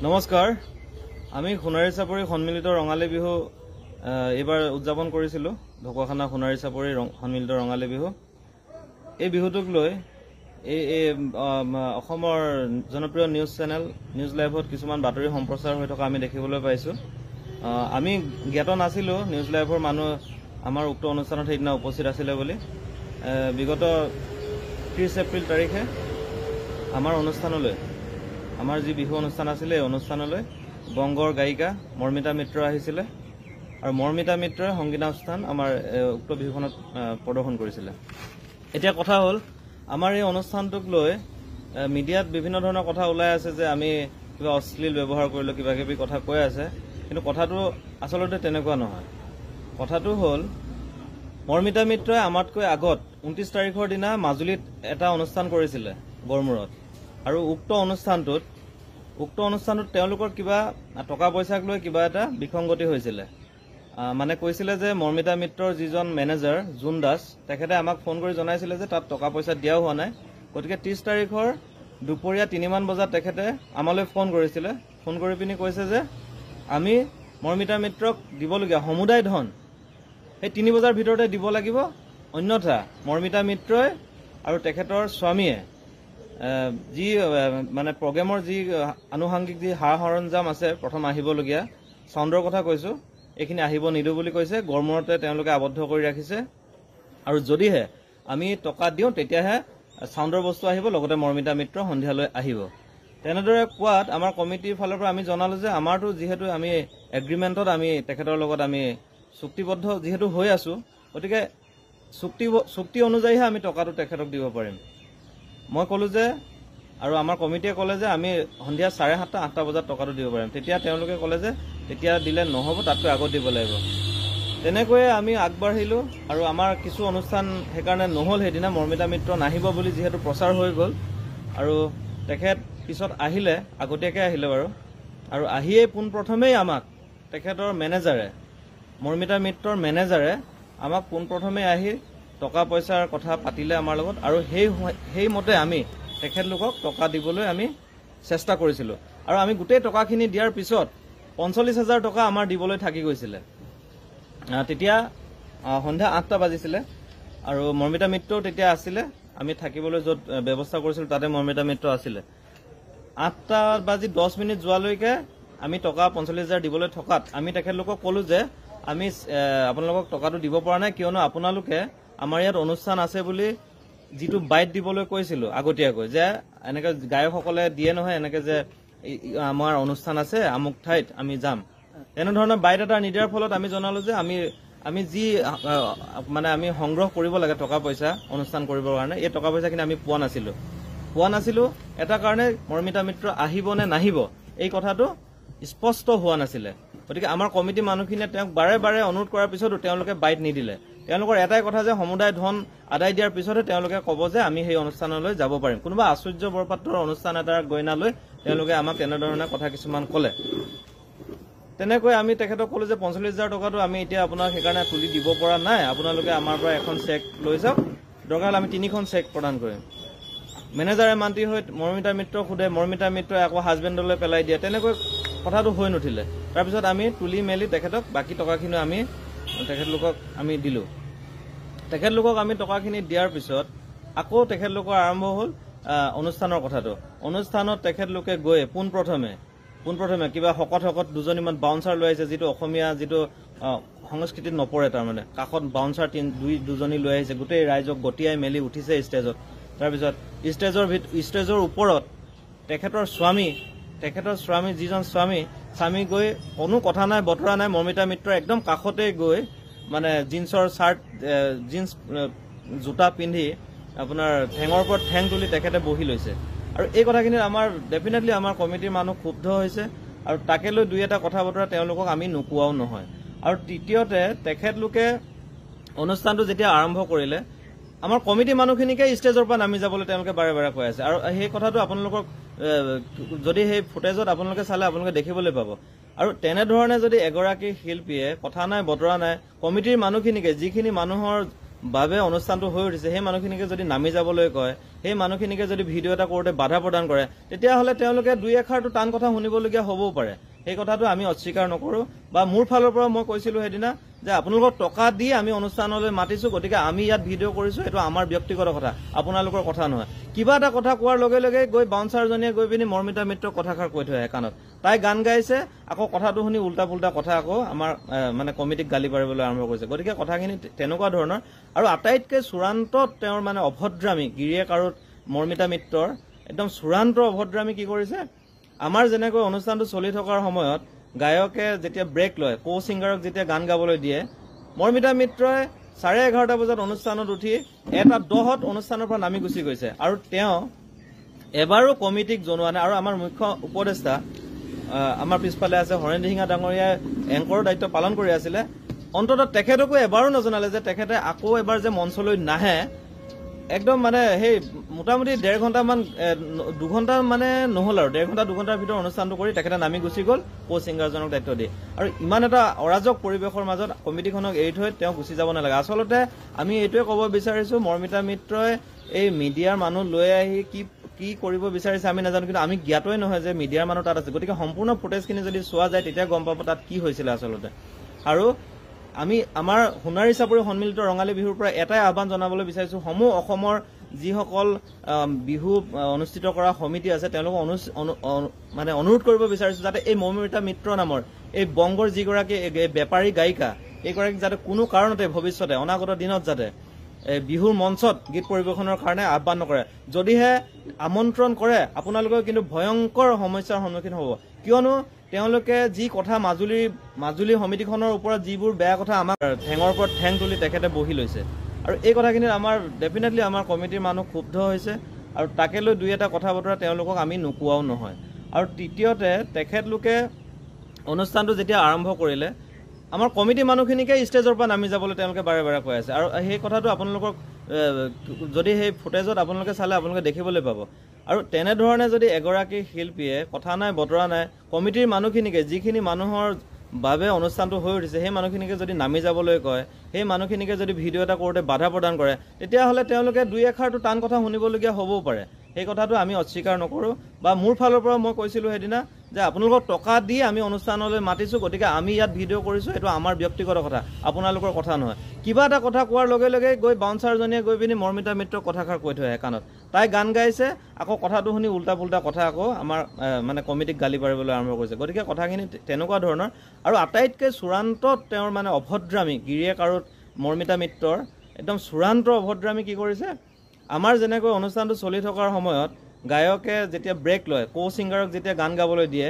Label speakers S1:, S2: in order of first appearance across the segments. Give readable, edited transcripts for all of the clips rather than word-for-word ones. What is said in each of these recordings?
S1: নমস্কাৰ আমি সোণাৰী চাপৰি সন্মিলিত ৰঙালী বিহু এবাৰ উদযাপন কৰিছিলো ঢকুৱাখানা সোণাৰী চাপৰি সন্মিলিত ৰঙালী বিহু এই বিহুটোক লৈ এই অসমৰ জনপ্ৰিয় নিউজ চেনেল নিউজ লাইভত কিছুমান বাতৰি সম্প্ৰচাৰ হৈ থকা আমি দেখিবলৈ পাইছো আমি জ্ঞাত নাছিলো নিউজ লাইভৰ মানুহ আমাৰ উক্ত অনুষ্ঠানত সেইদিনা উপস্থিত আছিল বুলি বিগত 30 এপ্ৰিল তাৰিখে আমাৰ অনুষ্ঠানলৈ আমাৰ যি বিহু অনুষ্ঠান আছিল এই অনুষ্ঠানলৈ বংগৰ গায়িকা মৰ্মিতা মিত্ৰ আহিছিল আৰু মৰ্মিতা মিত্ৰই সংগীতানুষ্ঠান আমাৰ উক্ত বিহুখনত প্ৰদৰ্শন কৰিছিল এতিয়া কথা হ'ল আমাৰ এই অনুষ্ঠানটোক লৈ মিডিয়াত বিভিন্ন ধৰণৰ কথা ওলাই আছে যে আমি কিবা অশ্লীল ব্যৱহাৰ কৰিলো কিবা কিবি কথা কৈ আছে কিন্তু কথাটো আসলতে তেনেকুৱা নহয় কথাটো হ'ল মৰ্মিতা মিত্ৰই আমাতকৈ আগত 29 তাৰিখৰ দিনা মাজুলীত এটা অনুষ্ঠান কৰিছিল গড়মূৰত আৰু উক্ত অনুষ্ঠানটোত তেওঁলোকৰ কিবা টকা পইচাক লৈ কিবা এটা বিসংগতি হৈছিল মানে কৈছিল যে মৰ্মিতা মিত্ৰৰ যিজন মেনেজাৰ জুন দাস তেখেতে আমাক ফোন কৰি জনাইছিল যে তাত টকা পইচা দিয়া হোৱা নাই গতিকে 30 তাৰিখৰ দুপৰীয়া 3 মান বজাত তেখেতে আমালৈ ফোন কৰিছিল ফোন কৰি পিনি কৈছে যে আমি মৰ্মিতা মিত্ৰক দিবলগীয়া সমুদায় ধন এই 3 বজাৰ ভিতৰতে দিব লাগিব অন্যথা মৰ্মিতা মিত্ৰই আৰু তেখেতৰ স্বামীয়ে যি মানে প্ৰগ্ৰামৰ যি আনুষংগিক যি সা সৰঞ্জাম আছে প্ৰথম আহিবলগীয়া সাউণ্ডৰ কথা কৈছো এইখিনি আহিব নিদো বুলি কৈছে গড়মূৰতে তেওঁলোকে আবদ্ধ কৰি ৰাখিছে আৰু যদিহে আমি টকা দিওঁ তেতিয়াহে সাউণ্ডৰ বস্তু আহিব লগতে মৰ্মিতা মিত্ৰ সন্ধিয়ালৈ আহিব তেনেদৰে কোৱাত আমাৰ কমিটিৰ ফালৰ পৰা আমি জনালো যে আমাৰটো যিহেতু আমি এগ্ৰিমেণ্টত আমি তেখেতৰ লগত আমি চুক্তিবদ্ধ যিহেতু হৈ আছো গতিকে চুক্তি অনুযায়ীহে আমি টকাটো তেখেতক দিব পাৰিম মই কলো যে আৰু আমাৰ কমিটিয়ে ক'লে যে আমি সন্ধিয়া 7:30-8টা বজাত টকাটো দিব পাৰিম তেতিয়া তেওঁলোকে ক'লে যে তেতিয়া দিলে নহ'ব তাতকৈ আগত দিব লাগিব তেনেকৈয়ে আমি আগবাঢ়িলো আৰু আমাৰ কিছু অনুষ্ঠান সেইকাৰণে নহ'ল সেইদিনা মৰ্মিতা মিত্ৰ নাহিব বুলি যিহেতু প্ৰচাৰ হৈ গ'ল আৰু তেখেত পিছত আহিলে আগতীয়াকৈ আহিলে বাৰু আৰু আহিয়েই পোনপ্ৰথমেই আমাক তেখেতৰ মেনেজাৰে মৰ্মিতা মিত্ৰৰ মেনেজাৰে আমাক পোনপ্ৰথমেই আহি টকা পইচাৰ কথা পাতিলে আমাৰ লগত আৰু সেইমতে আমি তেখেতলোকক টকা দিবলৈ আমি চেষ্টা কৰিছিলো আৰু আমি গোটেই টকাখিনি দিয়াৰ পিছত 45,000 টকা আমাৰ দিবলৈ থাকি গৈছিলে তেতিয়া সন্ধ্যা 8টা বাজিছিলে আৰু মৰ্মিতা মিত্ৰও তেতিয়া আছিলে আমি থাকিবলৈ য'ত ব্যৱস্থা কৰিছিলো তাতে মৰ্মিতা মিত্ৰ আছিলে 8:10 যোৱালৈকে আমি টকা 45,000 দিবলৈ থকাত আমি তেখেতলোকক ক'লো যে আমি আপোনালোকক টকাটো দিব পৰা নাই কিয়নো আপোনালোকে আমাৰ ইয়াত অনুষ্ঠান আছে বুলি যিটো বাইট দিবলৈ কৈছিলো আগতীয়াকৈ যে এনেকৈ গায়কসকলে দিয়ে নহয় এনেকৈ যে আমাৰ অনুষ্ঠান আছে আমুক ঠাইত আমি যাম এনেধৰণৰ বাইট এটা নিদিয়াৰ ফলত আমি জনালো যে আমি যি মানে আমি সংগ্ৰহ কৰিব লাগে টকা পইচা অনুষ্ঠান কৰিবৰ কাৰণে এই টকা পইচাখিনি আমি পোৱা নাছিলো এটা কাৰণে মৰ্মিতা মিত্ৰ আহিব নে নাহিব এই কথাটো স্পষ্ট হোৱা নাছিলে গতিকে আমাৰ কমিটি মানুহখিনিয়ে তেওঁক বাৰে বাৰে অনুৰোধ কৰাৰ পিছতো তেওঁলোকে বাইট নিদিলে তেওঁলোকৰ এটাই কথা যে সমুদায় ধন আদায় দিয়াৰ পিছতহে তেওঁলোকে ক'ব যে আমি সেই অনুষ্ঠানলৈ যাব পাৰিম কোনোবা আশ্চৰ্য বৰপাত্ৰৰ অনুষ্ঠান এটাৰ গইনালৈ তেওঁলোকে আমাক তেনেধৰণে কথা কিছুমান ক'লে তেনেকৈ আমি তেখেতক ক'লো যে 45,000 টকাটো আমি এতিয়া আপোনাক সেইকাৰণে তুলি দিব পৰা নাই আপোনালোকে আমাৰ পৰা এখন চেক লৈ যাওক দৰকাৰ হ'লে আমি 3খন চেক প্ৰদান কৰিম মেনেজাৰে মান্তি হৈ মৰ্মিতা মিত্ৰক সোধে মৰ্মিতা মিত্ৰই আকৌ হাজবেণ্ডলৈ পেলাই দিয়ে তেনেকৈ কথাটো হৈ নুঠিলে তাৰপিছত আমি তুলি মেলি তেখেতক বাকী টকাখিনি আমি তেখেতলোকক আমি দিলো তেখেতলোকক আমি টকাখিনি দিয়াৰ পিছত আকৌ তেখেতলোকৰ আৰম্ভ হ'ল অনুষ্ঠানৰ কথাটো অনুষ্ঠানত তেখেতলোকে গৈ পোনপ্ৰথমে কিবা শকত দুজনীমান বাউন্সাৰ লৈ আহিছে যিটো অসমীয়া যিটো সংস্কৃতিত নপৰে তাৰমানে কাষত বাউন্সাৰ দুজনী লৈ আহিছে গোটেই ৰাইজক গতিয়াই মেলি উঠিছে ষ্টেজত তাৰপিছত ষ্টেজৰ ওপৰত তেখেতৰ স্বামী যিজন স্বামী গৈ কোনো কথা নাই বতৰা নাই মৰ্মিতা মিত্ৰ একদম কাষতে গৈ মানে জিন্সৰ চাৰ্ট জিন্স জোতা পিন্ধি আপোনাৰ ঠেঙৰ ওপৰত ঠেং তুলি তেখেতে বহি লৈছে আৰু এই কথাখিনিত আমাৰ ডেফিনেটলি আমাৰ কমিটিৰ মানুহ ক্ষুব্ধ হৈছে আৰু তাকে লৈ দুই এটা কথা বতৰা তেওঁলোকক আমি নোকোৱাও নহয় আৰু তৃতীয়তে তেখেতলোকে অনুষ্ঠানটো যেতিয়া আৰম্ভ কৰিলে আমাৰ কমিটিৰ মানুহখিনিকে ষ্টেজৰ পৰা নামি যাবলৈ তেওঁলোকে বাৰে বাৰে কৈ আছে আৰু সেই কথাটো আপোনালোকক যদি সেই ফুটেজত আপোনালোকে চালে আপোনালোকে দেখিবলৈ পাব আৰু তেনেধৰণে যদি এগৰাকী শিল্পীয়ে কথা নাই বতৰা নাই কমিটিৰ মানুহখিনিকে যিখিনি মানুহৰ বাবে অনুষ্ঠানটো হৈ উঠিছে সেই মানুহখিনিকে যদি নামি যাবলৈ কয়, সেই মানুহখিনিকে যদি ভিডিঅ' এটা কৰোঁতে বাধা প্ৰদান কৰে, তেতিয়াহ'লে তেওঁলোকে দুই এষাৰটো টান কথা শুনিবলগীয়া হ'বও পাৰে। সেই কথাটো আমি অস্বীকাৰ নকৰোঁ। বা মোৰ ফালৰ পৰা মই কৈছিলোঁ সেইদিনা যে আপোনালোকক টকা দি আমি অনুষ্ঠানলৈ মাতিছোঁ, গতিকে আমি ইয়াত ভিডিঅ' কৰিছোঁ, এইটো আমাৰ ব্যক্তিগত কথা, আপোনালোকৰ কথা নহয়। কিবা এটা কথা কোৱাৰ লগে লগে গৈ বাউন্সাৰজনীয়ে গৈ পিনি মৰ্মিতা মিত্ৰক কথাষাৰ কৈ থৈ আহে কাণত। তাই গান গাইছে, আকৌ কথাটো শুনি উল্টা পুল্টা কথা আকৌ আমাৰ মানে কমিটিক গালি পাৰিবলৈ আৰম্ভ কৰিছে। গতিকে কথাখিনি তেনেকুৱা ধৰণৰ। আৰু আটাইতকৈ চূড়ান্ত তেওঁৰ মানে অভদ্ৰামী, গিৰিয়েক আৰু মৰ্মিতা মিত্ৰৰ একদম চূড়ান্ত অভদ্ৰামী কি কৰিছে, আমাৰ যেনেকৈ অনুষ্ঠানটো চলি থকাৰ সময়ত গায়কে যেতিয়া ব্ৰেক লয়, কো ছিংগাৰক যেতিয়া গান গাবলৈ দিয়ে, মৰ্মিতা মিত্ৰই 11:30 বজাত অনুষ্ঠানত উঠি 1:10 অনুষ্ঠানৰ পৰা নামি গুচি গৈছে। আৰু তেওঁ এবাৰো কমিটিক জনোৱা নাই। আৰু আমাৰ মুখ্য উপদেষ্টা আমাৰ পিছফালে আছে হৰেণ দিহিঙা ডাঙৰীয়াই এংকৰৰ দায়িত্ব পালন কৰি আছিলে, অন্ততঃ তেখেতকো এবাৰো নজনালে যে তেখেতে আকৌ এবাৰ যে মঞ্চলৈ নাহে। একদম মানে সেই মোটামুটি 1.5 ঘণ্টামান 2 ঘণ্টা মানে নহ'ল আৰু 1.5 ঘণ্টা 2 ঘণ্টাৰ ভিতৰত অনুষ্ঠানটো কৰি তেখেতে নামি গুচি গ'ল কো ছিংগাৰজনক দায়িত্ব দি। আৰু ইমান এটা অৰাজক পৰিৱেশৰ মাজত কমিটিখনক এৰি থৈ তেওঁ গুচি যাব নালাগে। আচলতে আমি এইটোৱে ক'ব বিচাৰিছোঁ, মৰ্মিতা মিত্ৰই এই মিডিয়াৰ মানুহ লৈ আহি কি কৰিব বিচাৰিছে আমি নাজানো, কিন্তু আমি জ্ঞাতই নহয় যে মিডিয়াৰ মানুহ তাত আছে। গতিকে সম্পূৰ্ণ ফুটেজখিনি যদি চোৱা যায় তেতিয়া গম পাব তাত কি হৈছিলে আচলতে। আৰু আমি আমাৰ সোণাৰী চাপৰি সন্মিলিত ৰঙালী বিহুৰ পৰা এটাই আহ্বান জনাবলৈ বিচাৰিছোঁ, সমূহ অসমৰ যিসকল বিহু অনুষ্ঠিত কৰা সমিতি আছে তেওঁলোকক মানে অনুৰোধ কৰিব বিচাৰিছোঁ যাতে এই মৰ্মিতা মিত্ৰ নামৰ এই বংগৰ যিগৰাকী বেপাৰী গায়িকা, এইগৰাকীক যাতে কোনো কাৰণতে ভৱিষ্যতে অনাগত দিনত যাতে বিহুৰ মঞ্চত গীত পৰিৱেশনৰ কাৰণে আহ্বান নকৰে। যদিহে আমন্ত্ৰণ কৰে আপোনালোকেও কিন্তু ভয়ংকৰ সমস্যাৰ সন্মুখীন হ'ব। কিয়নো তেওঁলোকে যি কথা মাজুলী সমিতিখনৰ ওপৰত যিবোৰ বেয়া কথা আমাক ঠেঙৰ ওপৰত ঠেং তুলি তেখেতে বহি লৈছে। আৰু এই কথাখিনিত আমাৰ ডেফিনেটলি আমাৰ কমিটিৰ মানুহ ক্ষুব্ধ হৈছে। আৰু তাকে লৈ দুই এটা কথা বতৰা তেওঁলোকক আমি নোকোৱাও নহয়। আৰু তৃতীয়তে তেখেতলোকে অনুষ্ঠানটো যেতিয়া আৰম্ভ কৰিলে আমাৰ কমিটিৰ মানুহখিনিকে ষ্টেজৰ পৰা নামি যাবলৈ তেওঁলোকে বাৰে বাৰে কৈ আছে। আৰু সেই কথাটো আপোনালোকক যদি সেই ফুটেজত আপোনালোকে চালে আপোনালোকে দেখিবলৈ পাব। আৰু তেনেধৰণে যদি এগৰাকী শিল্পীয়ে কথা নাই বতৰা নাই কমিটিৰ মানুহখিনিকে, যিখিনি মানুহৰ বাবে অনুষ্ঠানটো হৈ উঠিছে সেই মানুহখিনিকে যদি নামি যাবলৈ কয়, সেই মানুহখিনিকে যদি ভিডিঅ' এটা কৰোঁতে বাধা প্ৰদান কৰে, তেতিয়াহ'লে তেওঁলোকে দুই এষাৰটো টান কথা শুনিবলগীয়া হ'বও পাৰে। সেই কথাটো আমি অস্বীকাৰ নকৰোঁ। বা মোৰ ফালৰ পৰা মই কৈছিলোঁ সেইদিনা যে আপোনালোকক টকা দি আমি অনুষ্ঠানলৈ মাতিছোঁ, গতিকে আমি ইয়াত ভিডিঅ' কৰিছোঁ, এইটো আমাৰ ব্যক্তিগত কথা, আপোনালোকৰ কথা নহয়। কিবা এটা কথা কোৱাৰ লগে লগে গৈ বাউন্সাৰজনীয়ে গৈ পিনি মৰ্মিতা মিত্ৰক কথাষাৰ কৈ থৈ আহে কাণত। তাই গান গাইছে, আকৌ কথাটো শুনি উল্টা পুল্টা কথা আকৌ আমাৰ মানে কমিটিক গালি পাৰিবলৈ আৰম্ভ কৰিছে। গতিকে কথাখিনি তেনেকুৱা ধৰণৰ। আৰু আটাইতকৈ চূড়ান্ত তেওঁৰ মানে অভদ্ৰামী, গিৰিয়েক আৰু মৰ্মিতা মিত্ৰৰ একদম চূড়ান্ত অভদ্ৰামী কি কৰিছে, আমাৰ যেনেকৈ অনুষ্ঠানটো চলি থকাৰ সময়ত গায়কে যেতিয়া ব্ৰেক লয়, কো ছিংগাৰক যেতিয়া গান গাবলৈ দিয়ে,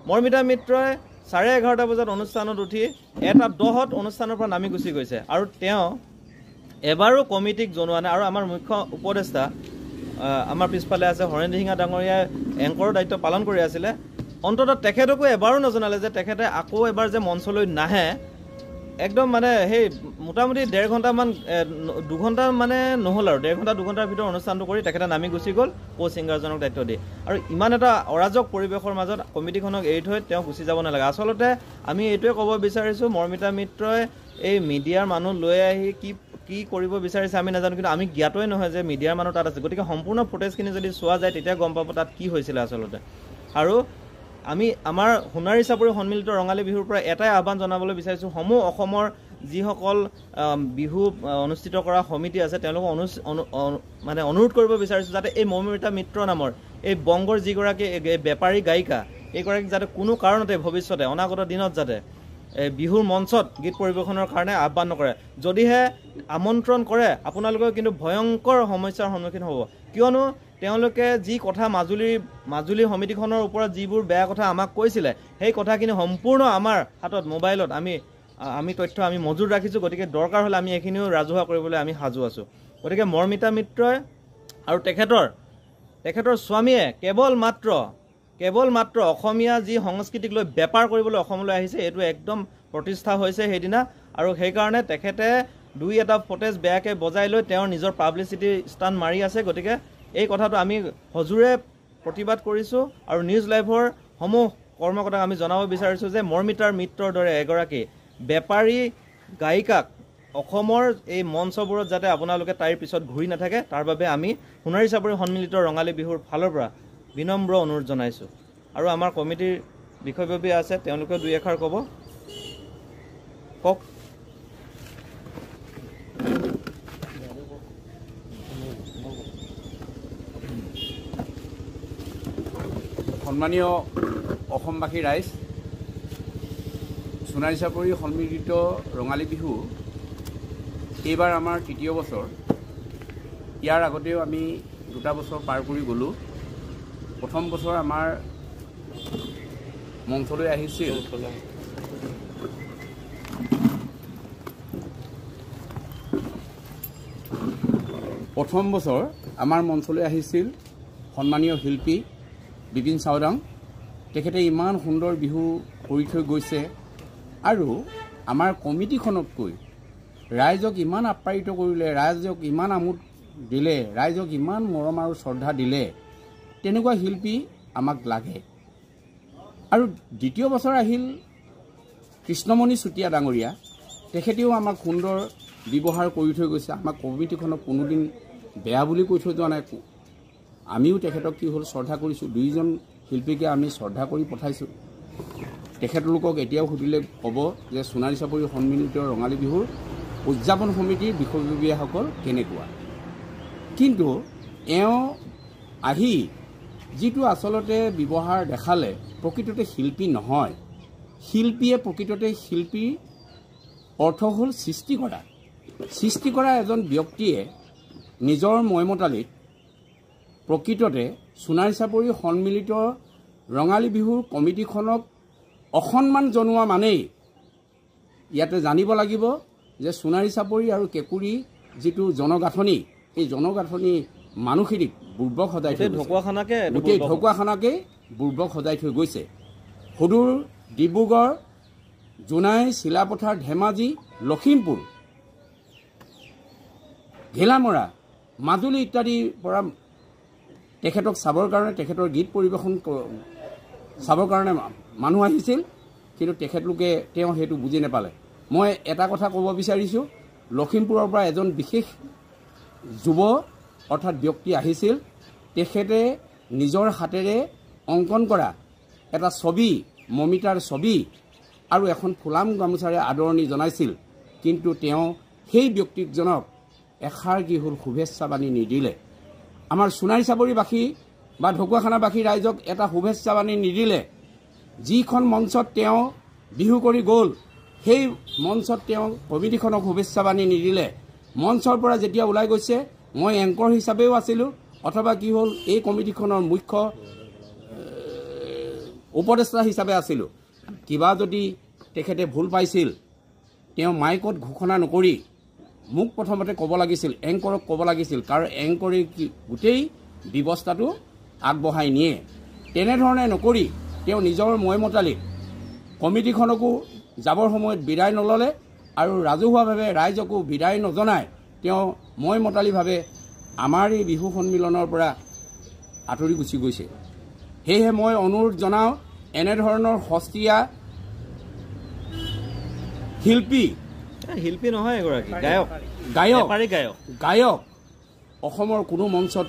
S1: মৰ্মিতা মিত্ৰই 11:30 বজাত অনুষ্ঠানত উঠি 1:10 অনুষ্ঠানৰ পৰা নামি গুচি গৈছে। আৰু তেওঁ এবাৰো কমিটিক জনোৱা নাই। আৰু আমাৰ মুখ্য উপদেষ্টা আমাৰ পিছফালে আছে হৰেণ দিহিঙা ডাঙৰীয়াই এংকৰৰ দায়িত্ব পালন কৰি আছিলে, অন্ততঃ তেখেতকো এবাৰো নজনালে যে তেখেতে আকৌ এবাৰ যে মঞ্চলৈ নাহে। একদম মানে সেই মোটামুটি 1.5 ঘণ্টামান 2 ঘণ্টা মানে নহ'ল আৰু 1.5 ঘণ্টা 2 ঘণ্টাৰ ভিতৰত অনুষ্ঠানটো কৰি তেখেতে নামি গুচি গ'ল কো ছিংগাৰজনক দায়িত্ব দি। আৰু ইমান এটা অৰাজক পৰিৱেশৰ মাজত কমিটিখনক এৰি থৈ তেওঁ গুচি যাব নালাগে। আচলতে আমি এইটোৱে ক'ব বিচাৰিছোঁ, মৰ্মিতা মিত্ৰই এই মিডিয়াৰ মানুহ লৈ আহি কি কৰিব বিচাৰিছে আমি নাজানো, কিন্তু আমি জ্ঞাতই নহয় যে মিডিয়াৰ মানুহ তাত আছে। গতিকে সম্পূৰ্ণ ফুটেজখিনি যদি চোৱা যায় তেতিয়া গম পাব তাত কি হৈছিলে আচলতে। আৰু আমি আমাৰ সোণাৰী চাপৰি সন্মিলিত ৰঙালী বিহুৰ পৰা এটাই আহ্বান জনাবলৈ বিচাৰিছোঁ, সমূহ অসমৰ যিসকল বিহু অনুষ্ঠিত কৰা সমিতি আছে তেওঁলোকক মানে অনুৰোধ কৰিব বিচাৰিছোঁ যাতে এই মৰ্মিতা মিত্ৰ নামৰ এই বংগৰ যিগৰাকী বেপাৰী গায়িকা, এইগৰাকীক যাতে কোনো কাৰণতে ভৱিষ্যতে অনাগত দিনত যাতে বিহুৰ মঞ্চত গীত পৰিৱেশনৰ কাৰণে আহ্বান নকৰে। যদিহে আমন্ত্ৰণ কৰে আপোনালোকেও কিন্তু ভয়ংকৰ সমস্যাৰ সন্মুখীন হ'ব। কিয়নো তেওঁলোকে যি কথা মাজুলী সমিতিখনৰ ওপৰত যিবোৰ বেয়া কথা আমাক কৈছিলে সেই কথাখিনি সম্পূৰ্ণ আমাৰ হাতত মোবাইলত আমি তথ্য আমি মজুত ৰাখিছোঁ। গতিকে দৰকাৰ হ'লে আমি এইখিনিও ৰাজহুৱা কৰিবলৈ আমি সাজু আছোঁ। গতিকে মৰ্মিতা মিত্ৰই আৰু তেখেতৰ স্বামীয়ে কেৱল মাত্ৰ অসমীয়া যি সংস্কৃতিক লৈ বেপাৰ কৰিবলৈ অসমলৈ আহিছে, এইটো একদম প্ৰতিষ্ঠা হৈছে সেইদিনা। আৰু সেইকাৰণে তেখেতে দুই এটা ফুটেজ বেয়াকৈ বজাই লৈ তেওঁৰ নিজৰ পাব্লিচিটি ষ্টাণ্ট মাৰি আছে। গতিকে এই কথাটো আমি সজোৰে প্ৰতিবাদ কৰিছোঁ। আৰু নিউজ লাইভৰ সমূহ কৰ্মকৰ্তাক আমি জনাব বিচাৰিছোঁ যে মৰ্মিতা মিত্ৰৰ দৰে এগৰাকী বেপাৰী গায়িকাক অসমৰ এই মঞ্চবোৰত যাতে আপোনালোকে তাইৰ পিছত ঘূৰি নাথাকে তাৰ বাবে আমি সোণাৰী চাপৰি সন্মিলিত ৰঙালী বিহুৰ ফালৰ পৰা বিনম্ৰ অনুৰোধ জনাইছোঁ। আৰু আমাৰ কমিটিৰ বিষয়ববী আছে, তেওঁলোকে দুই এষাৰ ক'ব। কওক।
S2: সন্মানীয় অসমবাসী ৰাইজ, সোণাৰী চাপৰি সন্মিলিত ৰঙালী বিহু এইবাৰ আমাৰ তৃতীয় বছৰ। ইয়াৰ আগতেও আমি 2টা বছৰ পাৰ কৰি গ'লোঁ। প্ৰথম বছৰ আমাৰ মঞ্চলৈ আহিছিল সন্মানীয় শিল্পী বিপিন চাওদাং। তেখেতে ইমান সুন্দৰ বিহু কৰি থৈ গৈছে আৰু আমাৰ কমিটিখনতকৈ ৰাইজক ইমান আপ্যায়িত কৰিলে, ৰাইজক ইমান আমোদ দিলে, ৰাইজক ইমান মৰম আৰু শ্ৰদ্ধা দিলে, তেনেকুৱা শিল্পী আমাক লাগে। আৰু দ্বিতীয় বছৰ আহিল কৃষ্ণমণি চুতীয়া ডাঙৰীয়া। তেখেতেও আমাক সুন্দৰ ব্যৱহাৰ কৰি থৈ গৈছে। আমাৰ কমিটিখনক কোনোদিন বেয়া বুলি কৈ থৈ যোৱা নাই। আমিও তেখেতক কি হ'ল শ্ৰদ্ধা কৰিছোঁ। 2জন শিল্পীকে আমি শ্ৰদ্ধা কৰি পঠাইছোঁ। তেখেতলোকক এতিয়াও সুধিলে ক'ব যে সোণাৰী চাপৰি সন্মিলিত ৰঙালী বিহুৰ উদযাপন সমিতিৰ বিষয়ববীয়াসকল কেনেকুৱা। কিন্তু এওঁ আহি যিটো আচলতে ব্যৱহাৰ দেখালে, প্ৰকৃততে শিল্পী নহয়। শিল্পীয়ে প্ৰকৃততে শিল্পীৰ অৰ্থ হ'ল সৃষ্টি কৰা এজন ব্যক্তিয়ে নিজৰ মইমতালিত প্ৰকৃততে সোণাৰী চাপৰি সন্মিলিত ৰঙালী বিহুৰ কমিটিখনক অসন্মান জনোৱা মানেই ইয়াতে জানিব লাগিব যে সোণাৰী চাপৰি আৰু কেঁকুৰি যিটো জনগাঁথনি, এই জনগাঁথনি মানুহখিনিক বুৰ্বক সজাই থৈ গোটেই ঢকুৱাখানাকে বুৰ্বক সজাই থৈ গৈছে। সুদূৰ ডিব্ৰুগড়, জোনাই, চিলাপথাৰ, ধেমাজি, লখিমপুৰ, ঘিলামৰা, মাজুলী ইত্যাদিৰ পৰা তেখেতক চাবৰ কাৰণে, তেখেতৰ গীত পৰিৱেশন চাবৰ কাৰণে মানুহ আহিছিল। কিন্তু তেখেতলোকে সেইটো বুজি নাপালে। মই এটা কথা ক'ব বিচাৰিছোঁ, লখিমপুৰৰ পৰা এজন বিশেষ যুৱ অৰ্থাৎ ব্যক্তি আহিছিল। তেখেতে নিজৰ হাতেৰে অংকন কৰা এটা ছবি, মমিতাৰ ছবি আৰু এখন ফুলাম গামোচাৰে আদৰণি জনাইছিল। কিন্তু তেওঁ সেই ব্যক্তিজনক এষাৰ কি হ'ল শুভেচ্ছা বাণী নিদিলে। আমাৰ সোণাৰী চাপৰিবাসী বা ঢকুৱাখানাবাসী ৰাইজক এটা শুভেচ্ছা বাণী নিদিলে। যিখন মঞ্চত তেওঁ বিহু কৰি গ'ল, সেই মঞ্চত তেওঁ কমিটিখনক শুভেচ্ছা বাণী নিদিলে। মঞ্চৰ পৰা যেতিয়া ওলাই গৈছে, মই এংকৰ হিচাপেও আছিলোঁ, অথবা কি হ'ল এই কমিটিখনৰ মুখ্য উপদেষ্টা হিচাপে আছিলোঁ। কিবা যদি তেখেতে ভুল পাইছিল, তেওঁ মাইকত ঘোষণা নকৰি মোক প্ৰথমতে ক'ব লাগিছিল, এংকৰক ক'ব লাগিছিল, কাৰণ এংকৰে গোটেই ব্যৱস্থাটো আগবঢ়াই নিয়ে। তেনেধৰণে নকৰি তেওঁ নিজৰ মইমতালিত কমিটিখনকো যাবৰ সময়ত বিদায় নল'লে আৰু ৰাজহুৱাভাৱে ৰাইজকো বিদায় নজনাই তেওঁ মইমতালিভাৱে আমাৰ এই বিহু সন্মিলনৰ পৰা আঁতৰি গুচি গৈছে। সেয়েহে মই অনুৰোধ জনাওঁ, এনেধৰণৰ সস্তীয়া
S1: শিল্পী নহয়, এগৰাকী গায়ক
S2: অসমৰ কোনো মঞ্চত